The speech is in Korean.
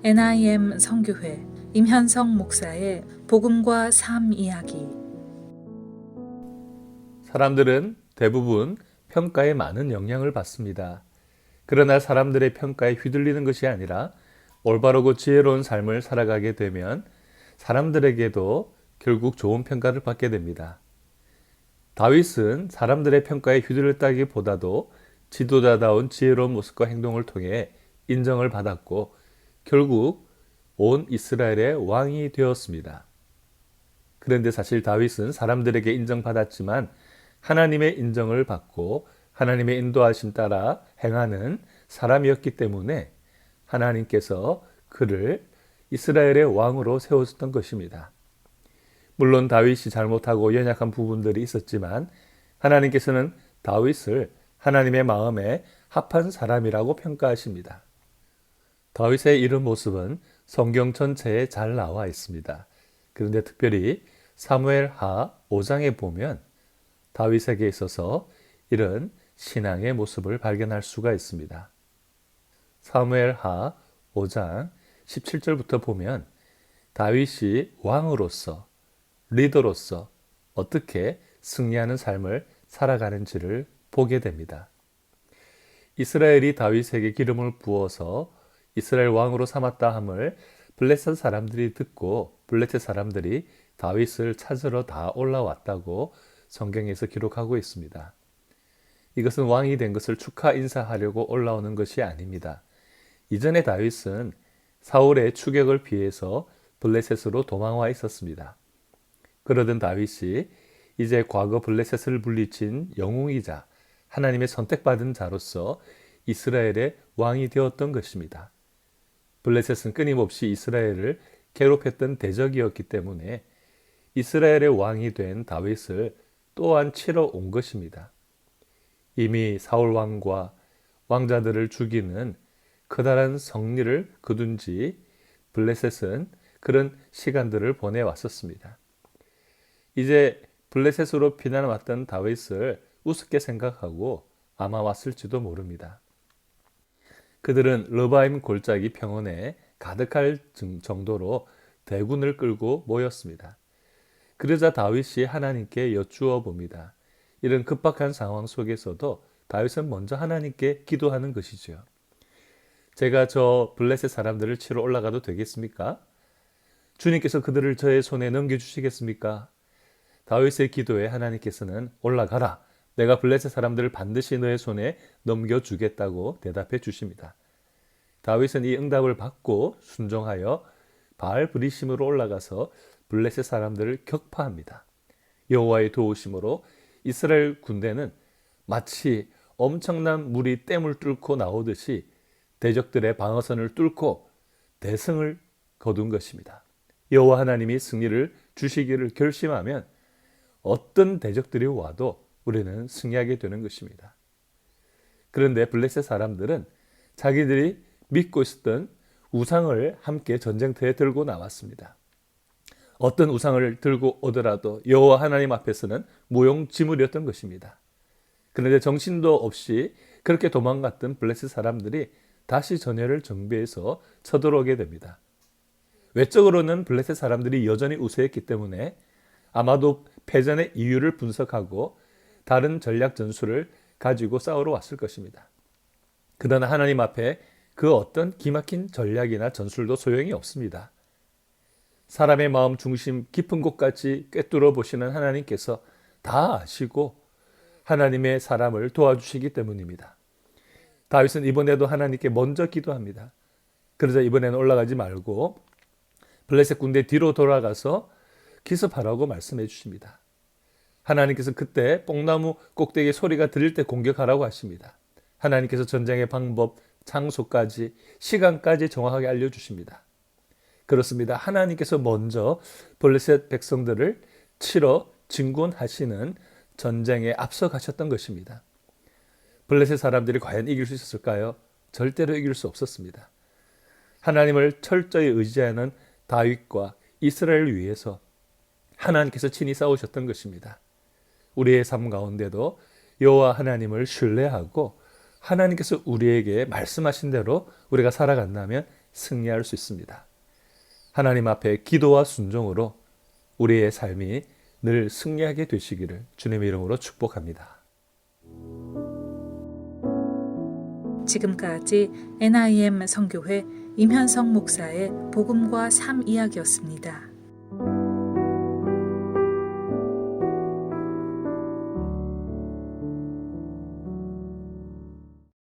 NIM 선교회 임현성 목사의 복음과 삶 이야기. 사람들은 대부분 평가에 많은 영향을 받습니다. 그러나 사람들의 평가에 휘둘리는 것이 아니라 올바르고 지혜로운 삶을 살아가게 되면 사람들에게도 결국 좋은 평가를 받게 됩니다. 다윗은 사람들의 평가에 휘둘렸다기보다도 지도자다운 지혜로운 모습과 행동을 통해 인정을 받았고 결국 온 이스라엘의 왕이 되었습니다. 그런데 사실 다윗은 사람들에게 인정받았지만 하나님의 인정을 받고 하나님의 인도하심 따라 행하는 사람이었기 때문에 하나님께서 그를 이스라엘의 왕으로 세우셨던 것입니다. 물론 다윗이 잘못하고 연약한 부분들이 있었지만 하나님께서는 다윗을 하나님의 마음에 합한 사람이라고 평가하십니다. 다윗의 이런 모습은 성경 전체에 잘 나와 있습니다. 그런데 특별히 사무엘하 5장에 보면 다윗에게 있어서 이런 신앙의 모습을 발견할 수가 있습니다. 사무엘하 5장 17절부터 보면 다윗이 왕으로서, 리더로서 어떻게 승리하는 삶을 살아가는지를 보게 됩니다. 이스라엘이 다윗에게 기름을 부어서 이스라엘 왕으로 삼았다 함을 블레셋 사람들이 듣고 블레셋 사람들이 다윗을 찾으러 다 올라왔다고 성경에서 기록하고 있습니다. 이것은 왕이 된 것을 축하 인사하려고 올라오는 것이 아닙니다. 이전에 다윗은 사울의 추격을 피해서 블레셋으로 도망와 있었습니다. 그러던 다윗이 이제 과거 블레셋을 물리친 영웅이자 하나님의 선택받은 자로서 이스라엘의 왕이 되었던 것입니다. 블레셋은 끊임없이 이스라엘을 괴롭혔던 대적이었기 때문에 이스라엘의 왕이 된 다윗을 또한 치러 온 것입니다. 이미 사울 왕과 왕자들을 죽이는 커다란 성리를 거둔 지 블레셋은 그런 시간들을 보내왔었습니다. 이제 블레셋으로 피난 왔던 다윗을 우습게 생각하고 아마 왔을지도 모릅니다. 그들은 르바임 골짜기 평원에 가득할 정도로 대군을 끌고 모였습니다. 그러자 다윗이 하나님께 여쭈어 봅니다. 이런 급박한 상황 속에서도 다윗은 먼저 하나님께 기도하는 것이죠. 제가 저 블레셋 사람들을 치러 올라가도 되겠습니까? 주님께서 그들을 저의 손에 넘겨주시겠습니까? 다윗의 기도에 하나님께서는 올라가라. 내가 블레셋 사람들을 반드시 너의 손에 넘겨주겠다고 대답해 주십니다. 다윗은 이 응답을 받고 순종하여 바알 브리심으로 올라가서 블레셋 사람들을 격파합니다. 여호와의 도우심으로 이스라엘 군대는 마치 엄청난 물이 댐을 뚫고 나오듯이 대적들의 방어선을 뚫고 대승을 거둔 것입니다. 여호와 하나님이 승리를 주시기를 결심하면 어떤 대적들이 와도 우리는 승리하게 되는 것입니다. 그런데 블레셋 사람들은 자기들이 믿고 있었던 우상을 함께 전쟁터에 들고 나왔습니다. 어떤 우상을 들고 오더라도 여호와 하나님 앞에서는 무용지물이었던 것입니다. 그런데 정신도 없이 그렇게 도망갔던 블레셋 사람들이 다시 전열을 정비해서 쳐들어오게 됩니다. 외적으로는 블레셋 사람들이 여전히 우세했기 때문에 아마도 패전의 이유를 분석하고 다른 전략 전술을 가지고 싸우러 왔을 것입니다. 그러나 하나님 앞에 그 어떤 기막힌 전략이나 전술도 소용이 없습니다. 사람의 마음 중심 깊은 곳까지 꿰뚫어 보시는 하나님께서 다 아시고 하나님의 사람을 도와주시기 때문입니다. 다윗은 이번에도 하나님께 먼저 기도합니다. 그러자 이번에는 올라가지 말고 블레셋 군대 뒤로 돌아가서 기습하라고 말씀해 주십니다. 하나님께서 그때 뽕나무 꼭대기에 소리가 들릴 때 공격하라고 하십니다. 하나님께서 전쟁의 방법, 장소까지, 시간까지 정확하게 알려주십니다. 그렇습니다. 하나님께서 먼저 블레셋 백성들을 치러 진군하시는 전쟁에 앞서 가셨던 것입니다. 블레셋 사람들이 과연 이길 수 있었을까요? 절대로 이길 수 없었습니다. 하나님을 철저히 의지하는 다윗과 이스라엘을 위해서 하나님께서 친히 싸우셨던 것입니다. 우리의 삶 가운데도 여호와 하나님을 신뢰하고 하나님께서 우리에게 말씀하신 대로 우리가 살아간다면 승리할 수 있습니다. 하나님 앞에 기도와 순종으로 우리의 삶이 늘 승리하게 되시기를 주님의 이름으로 축복합니다. 지금까지 NIM 선교회 임현성 목사의 복음과 삶 이야기였습니다.